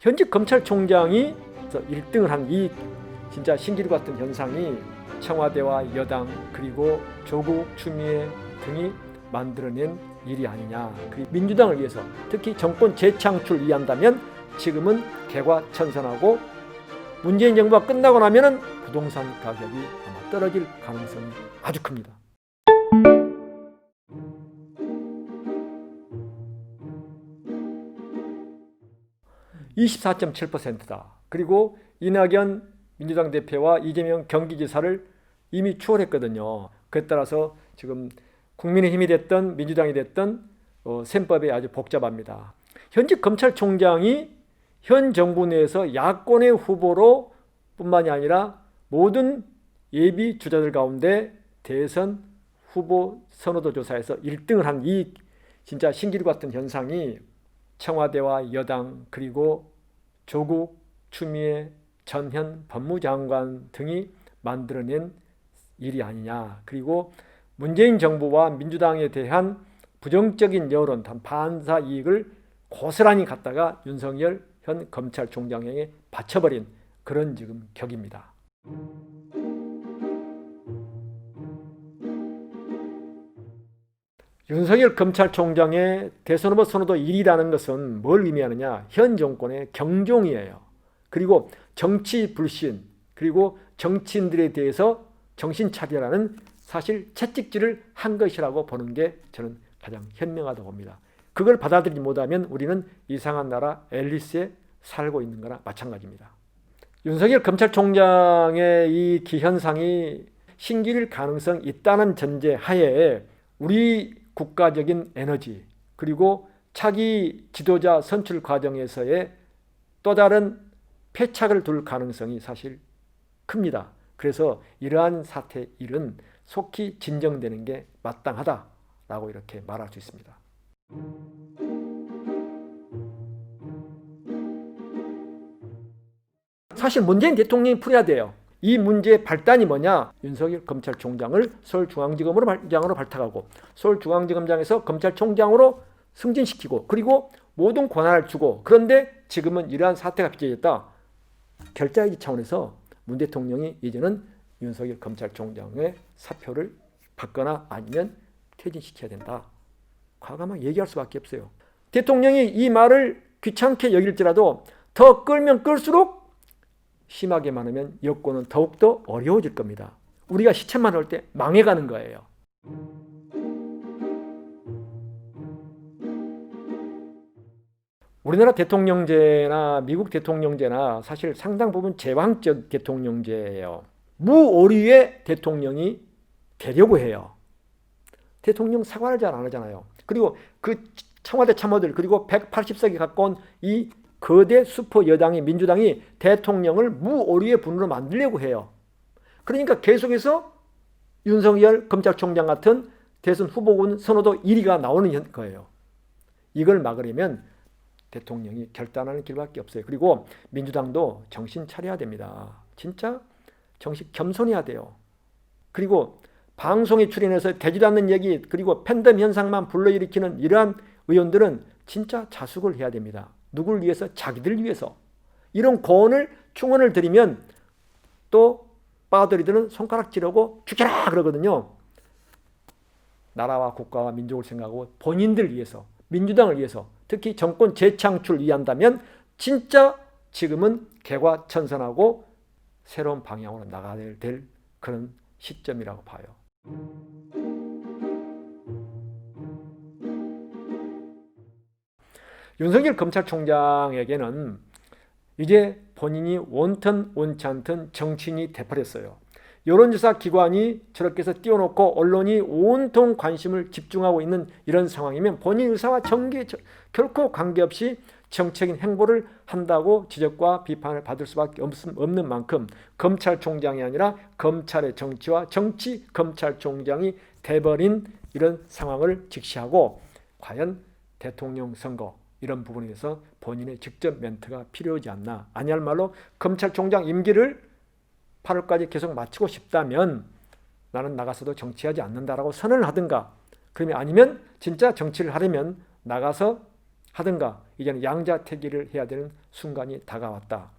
현직 검찰총장이 1등을 한 이 진짜 신기루 같은 현상이 청와대와 여당 그리고 조국, 추미애 등이 만들어낸 일이 아니냐. 그리고 민주당을 위해서 특히 정권 재창출 위한다면 지금은 개과천선하고 문재인 정부가 끝나고 나면은 부동산 가격이 아마 떨어질 가능성이 아주 큽니다. (24.7%다) 그리고 이낙연 민주당 대표와 이재명 경기지사를 이미 추월했거든요. 그에 따라서 지금 국민의힘이 됐든 민주당이 됐든 셈법이 아주 복잡합니다. 현직 검찰총장이 현 정부 내에서 야권의 후보로 뿐만이 아니라 모든 예비 주자들 가운데 대선 후보 선호도 조사에서 1등을 한 이 진짜 신기루 같은 현상이 청와대와 여당 그리고 조국, 추미애, 전현 법무장관 등이 만들어낸 일이 아니냐. 그리고 문재인 정부와 민주당에 대한 부정적인 여론, 반사 이익을 고스란히 갖다가 윤석열 현 검찰총장에게 바쳐버린 그런 지금 격입니다. 윤석열 검찰총장의 대선 후보 선호도 1위라는 것은 뭘 의미하느냐? 현 정권의 경종이에요. 그리고 정치 불신, 그리고 정치인들에 대해서 정신 차리라는 사실 채찍질을 한 것이라고 보는 게 저는 가장 현명하다고 봅니다. 그걸 받아들이지 못하면 우리는 이상한 나라 앨리스에 살고 있는 거나 마찬가지입니다. 윤석열 검찰총장의 이 기현상이 신기일 가능성이 있다는 전제 하에 우리 국가적인 에너지 그리고 차기 지도자 선출 과정에서의 또 다른 패착을 둘 가능성이 사실 큽니다. 그래서 이러한 사태 일은 속히 진정되는 게 마땅하다라고 이렇게 말할 수 있습니다. 사실 문재인 대통령이 풀어야 돼요. 이 문제의 발단이 뭐냐? 윤석열 검찰총장을 서울중앙지검으로 발탁하고 서울중앙지검장에서 검찰총장으로 승진시키고 그리고 모든 권한을 주고, 그런데 지금은 이러한 사태가 빚어졌다. 결자이기 차원에서 문 대통령이 이제는 윤석열 검찰총장의 사표를 받거나 아니면 퇴진시켜야 된다. 과감하게 얘기할 수밖에 없어요. 대통령이 이 말을 귀찮게 여길지라도 더 끌면 끌수록 심하게만 하면 여권은 더욱더 어려워질 겁니다. 우리가 시체만 올 때 망해가는 거예요. 우리나라 대통령제나 미국 대통령제나 사실 상당 부분 제왕적 대통령제예요. 무오류의 대통령이 되려고 해요. 대통령 사과를 잘 안 하잖아요. 그리고 그 청와대 참모들 그리고 180석이 가까운 이 거대 슈퍼 여당이 민주당이 대통령을 무오류의 분으로 만들려고 해요. 그러니까 계속해서 윤석열 검찰총장 같은 대선 후보군 선호도 1위가 나오는 거예요. 이걸 막으려면 대통령이 결단하는 길밖에 없어요. 그리고 민주당도 정신 차려야 됩니다. 진짜 정신 겸손해야 돼요. 그리고 방송에 출연해서 되지도 않는 얘기 그리고 팬덤 현상만 불러일으키는 이러한 의원들은 진짜 자숙을 해야 됩니다. 누구를 위해서? 자기들 위해서. 이런 고언을 충언을 드리면 또 빠돌이들은 손가락질하고 죽여라 그러거든요. 나라와 국가와 민족을 생각하고 본인들 위해서, 민주당을 위해서, 특히 정권 재창출 위한다면 진짜 지금은 개과천선하고 새로운 방향으로 나가야 될 그런 시점이라고 봐요. 윤석열 검찰총장에게는 이제 본인이 원튼 원치 않든 정치인이 돼버렸어요. 여론조사 기관이 저렇게 해서 띄워놓고 언론이 온통 관심을 집중하고 있는 이런 상황이면 본인 의사와 결코 관계없이 정책인 행보를 한다고 지적과 비판을 받을 수밖에 없는 만큼 검찰총장이 아니라 검찰의 정치와 정치 검찰총장이 돼버린 이런 상황을 직시하고 과연 대통령 선거 이런 부분에서 본인의 직접 멘트가 필요하지 않나. 아니할 말로 검찰총장 임기를 8월까지 계속 마치고 싶다면 나는 나가서도 정치하지 않는다라고 선언을 하든가, 그러면 아니면 진짜 정치를 하려면 나가서 하든가 이제는 양자택일을 해야 되는 순간이 다가왔다.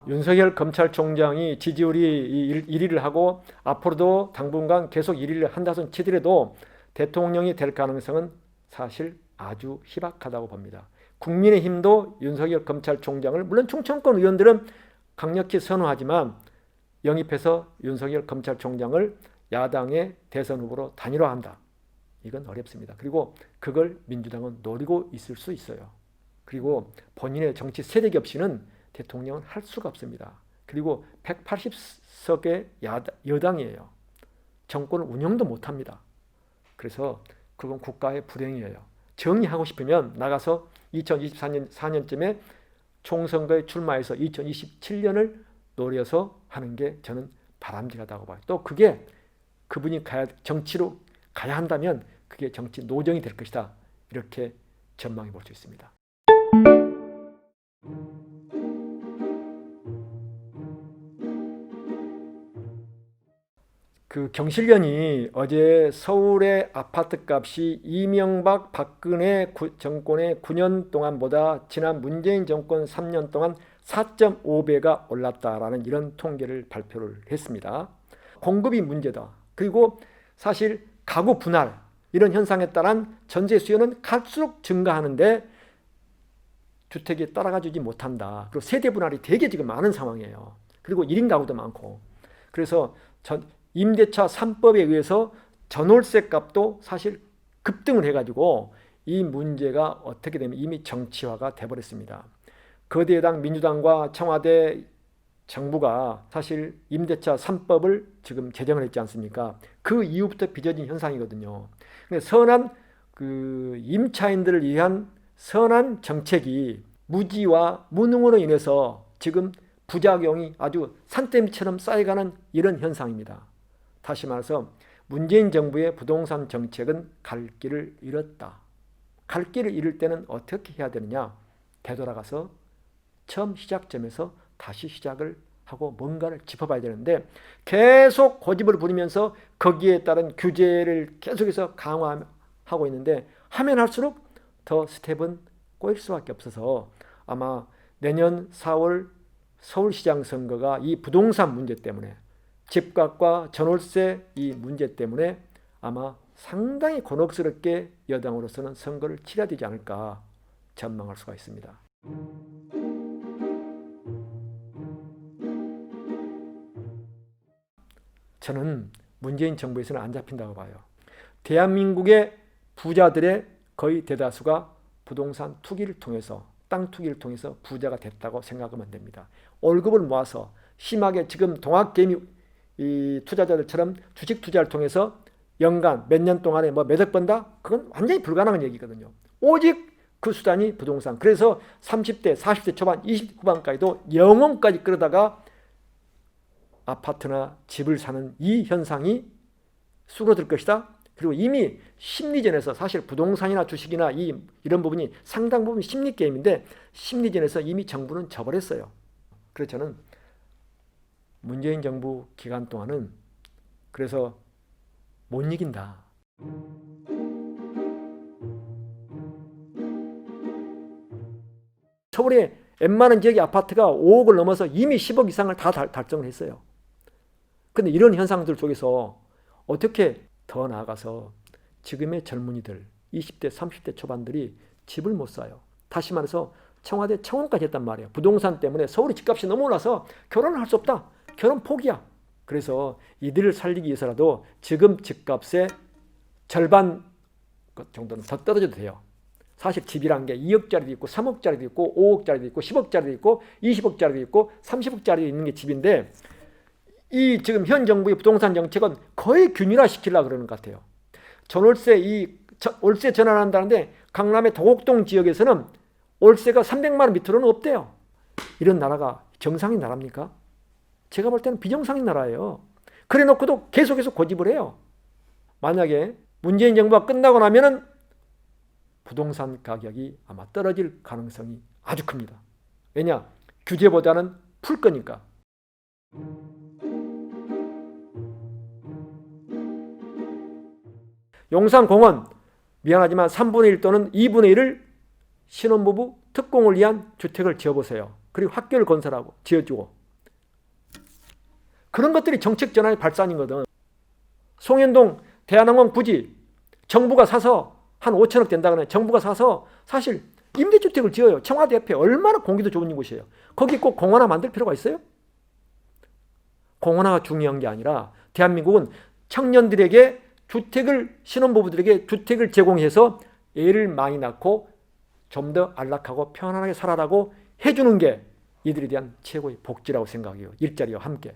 윤석열 검찰총장이 지지율이 1위를 하고 앞으로도 당분간 계속 1위를 한다손 치더라도 대통령이 될 가능성은 사실 아주 희박하다고 봅니다. 국민의힘도 윤석열 검찰총장을 물론 충청권 의원들은 강력히 선호하지만 영입해서 윤석열 검찰총장을 야당의 대선 후보로 단일화한다. 이건 어렵습니다. 그리고 그걸 민주당은 노리고 있을 수 있어요. 그리고 본인의 정치 세력이 없이는 대통령은 할 수가 없습니다. 그리고 180석의 여당이에요. 정권을 운영도 못합니다. 그래서 그건 국가의 불행이에요. 정의하고 싶으면 나가서 2024년쯤에 총선거에 출마해서 2027년을 노려서 하는 게 저는 바람직하다고 봐요. 또 그게 그분이 정치로 가야 한다면 그게 정치 노정이 될 것이다. 이렇게 전망해 볼 수 있습니다. 그 경실련이 어제 서울의 아파트 값이 이명박 박근혜 정권의 9년 동안보다 지난 문재인 정권 3년 동안 4.5배가 올랐다라는 이런 통계를 발표를 했습니다. 공급이 문제다. 그리고 사실 가구 분할 이런 현상에 따른 전세 수요는 갈수록 증가하는데 주택이 따라가주지 못한다. 그리고 세대 분할이 되게 지금 많은 상황이에요. 그리고 1인 가구도 많고. 그래서 임대차 3법에 의해서 전월세 값도 사실 급등을 해가지고 이 문제가 어떻게 되면 이미 정치화가 돼버렸습니다. 거대당 민주당과 청와대 정부가 사실 임대차 3법을 지금 제정을 했지 않습니까? 그 이후부터 빚어진 현상이거든요. 선한 그 임차인들을 위한 선한 정책이 무지와 무능으로 인해서 지금 부작용이 아주 산더미처럼 쌓여가는 이런 현상입니다. 다시 말해서 문재인 정부의 부동산 정책은 갈 길을 잃었다. 갈 길을 잃을 때는 어떻게 해야 되느냐? 되돌아가서 처음 시작점에서 다시 시작을 하고 뭔가를 짚어봐야 되는데 계속 고집을 부리면서 거기에 따른 규제를 계속해서 강화하고 있는데 하면 할수록 더 스텝은 꼬일 수밖에 없어서 아마 내년 4월 서울시장 선거가 이 부동산 문제 때문에 집값과 전월세 이 문제 때문에 아마 상당히 곤혹스럽게 여당으로서는 선거를 치러야 되지 않을까 전망할 수가 있습니다. 저는 문재인 정부에서는 안 잡힌다고 봐요. 대한민국의 부자들의 거의 대다수가 부동산 투기를 통해서 땅 투기를 통해서 부자가 됐다고 생각하면 됩니다. 월급을 모아서 심하게 지금 동학개미 이 투자자들처럼 주식 투자를 통해서 연간 몇 년 동안에 뭐 몇억 번다? 그건 완전히 불가능한 얘기거든요. 오직 그 수단이 부동산. 그래서 30대, 40대 초반, 20대 후반까지도 영혼까지 끌어다가 아파트나 집을 사는 이 현상이 수그러들 것이다. 그리고 이미 심리전에서 사실 부동산이나 주식이나 이런 부분이 상당 부분 심리 게임인데 심리전에서 이미 정부는 져버렸어요. 그래서 저는 문재인 정부 기간 동안은 그래서 못 이긴다. 서울의 웬만한 지역의 아파트가 5억을 넘어서 이미 10억 이상을 다 달성을 했어요. 근데 이런 현상들 속에서 어떻게 더 나아가서 지금의 젊은이들 20대 30대 초반들이 집을 못 사요. 다시 말해서 청와대 청원까지 했단 말이에요. 부동산 때문에 서울의 집값이 너무 올라서 결혼을 할 수 없다. 결혼 포기야. 그래서 이들을 살리기 위해서라도 지금 집값의 절반 정도는 더 떨어져도 돼요. 사실 집이란 게 2억짜리도 있고 3억짜리도 있고 5억짜리도 있고 10억짜리도 있고 20억짜리도 있고 30억짜리도 있는 게 집인데 이 지금 현 정부의 부동산 정책은 거의 균일화시키려고 그러는 것 같아요. 월세 전환한다는데 강남의 도곡동 지역에서는 월세가 300만 원 밑으로는 없대요. 이런 나라가 정상인 나라입니까? 제가 볼 때는 비정상인 나라예요. 그래 놓고도 계속해서 고집을 해요. 만약에 문재인 정부가 끝나고 나면은 부동산 가격이 아마 떨어질 가능성이 아주 큽니다. 왜냐? 규제보다는 풀 거니까. 용산공원 미안하지만 3분의 1 또는 2분의 1을 신혼부부 특공을 위한 주택을 지어보세요. 그리고 학교를 건설하고 지어주고. 그런 것들이 정책 전환의 발산이거든. 송현동 대한항공 부지 정부가 사서 한 5천억 된다 그러면 정부가 사서 사실 임대주택을 지어요. 청와대 옆에 얼마나 공기도 좋은 곳이에요. 거기 꼭 공원화 만들 필요가 있어요? 공원화가 중요한 게 아니라 대한민국은 청년들에게 주택을, 신혼부부들에게 주택을 제공해서 애를 많이 낳고 좀 더 안락하고 편안하게 살아라고 해주는 게 이들에 대한 최고의 복지라고 생각해요. 일자리와 함께.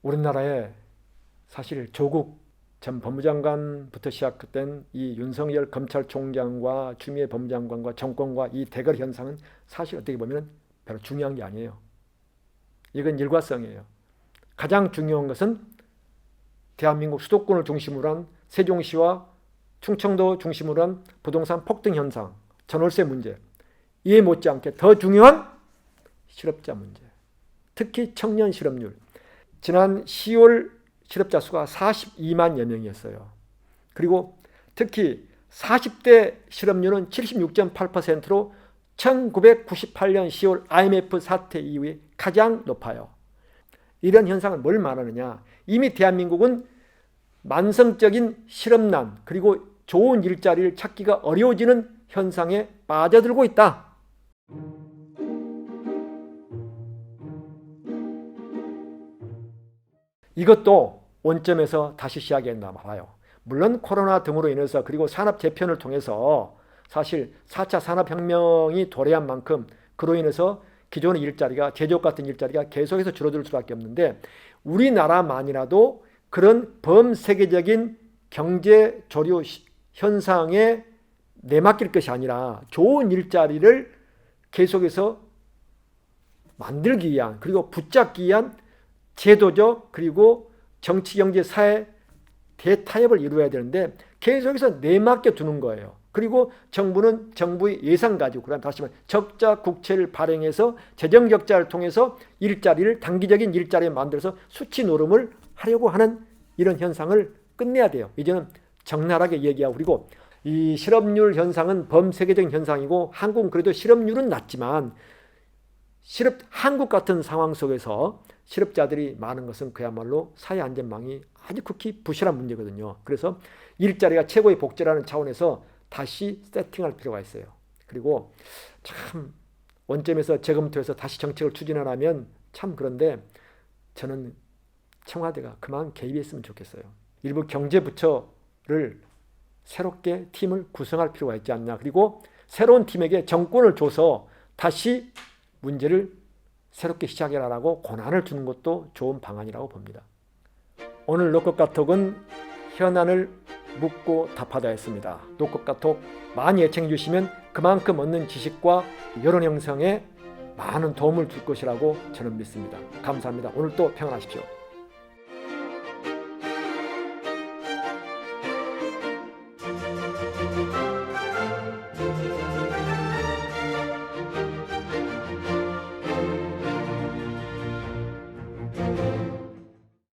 우리나라에 사실 조국 전 법무장관부터 시작된 이 윤석열 검찰총장과 추미애 법무장관과 정권과 이 대결 현상은 사실 어떻게 보면 별로 중요한 게 아니에요. 이건 일과성이에요. 가장 중요한 것은 대한민국 수도권을 중심으로 한 세종시와 충청도 중심으로 한 부동산 폭등 현상, 전월세 문제, 이에 못지않게 더 중요한 실업자 문제, 특히 청년 실업률. 지난 10월 실업자 수가 42만여 명이었어요. 그리고 특히 40대 실업률은 76.8%로 1998년 10월 IMF 사태 이후에 가장 높아요. 이런 현상은 뭘 말하느냐? 이미 대한민국은 만성적인 실업난 그리고 좋은 일자리를 찾기가 어려워지는 현상에 빠져들고 있다. 이것도 원점에서 다시 시작했나 봐요. 물론 코로나 등으로 인해서 그리고 산업 재편을 통해서 사실 4차 산업혁명이 도래한 만큼 그로 인해서 기존의 일자리가 제조업 같은 일자리가 계속해서 줄어들 수밖에 없는데 우리나라만이라도 그런 범세계적인 경제 조류 현상에 내맡길 것이 아니라 좋은 일자리를 계속해서 만들기 위한 그리고 붙잡기 위한 제도적 그리고 정치, 경제, 사회 대타협을 이루어야 되는데 계속해서 내맡겨 두는 거예요. 그리고 정부는 정부의 예산 가지고 그다음 다시 말해 적자 국채를 발행해서 재정 적자를 통해서 일자리를 단기적인 일자리를 만들어서 수치 노름을 하려고 하는 이런 현상을 끝내야 돼요. 이제는 적나라하게 얘기하고 그리고 이 실업률 현상은 범세계적인 현상이고 한국은 그래도 실업률은 낮지만 한국 같은 상황 속에서 실업자들이 많은 것은 그야말로 사회 안전망이 아주 극히 부실한 문제거든요. 그래서 일자리가 최고의 복지라는 차원에서 다시 세팅할 필요가 있어요. 그리고 참 원점에서 재검토해서 다시 정책을 추진하려면 참 그런데 저는 청와대가 그만 개입했으면 좋겠어요. 일부 경제부처를 새롭게 팀을 구성할 필요가 있지 않나. 그리고 새로운 팀에게 정권을 줘서 다시 문제를 새롭게 시작해라라고 권한을 주는 것도 좋은 방안이라고 봅니다. 오늘 노컷카톡은 현안을 묻고 답하다였습니다. 노컷카톡 많이 애청해 주시면 그만큼 얻는 지식과 여론 형성에 많은 도움을 줄 것이라고 저는 믿습니다. 감사합니다. 오늘도 평안하십시오.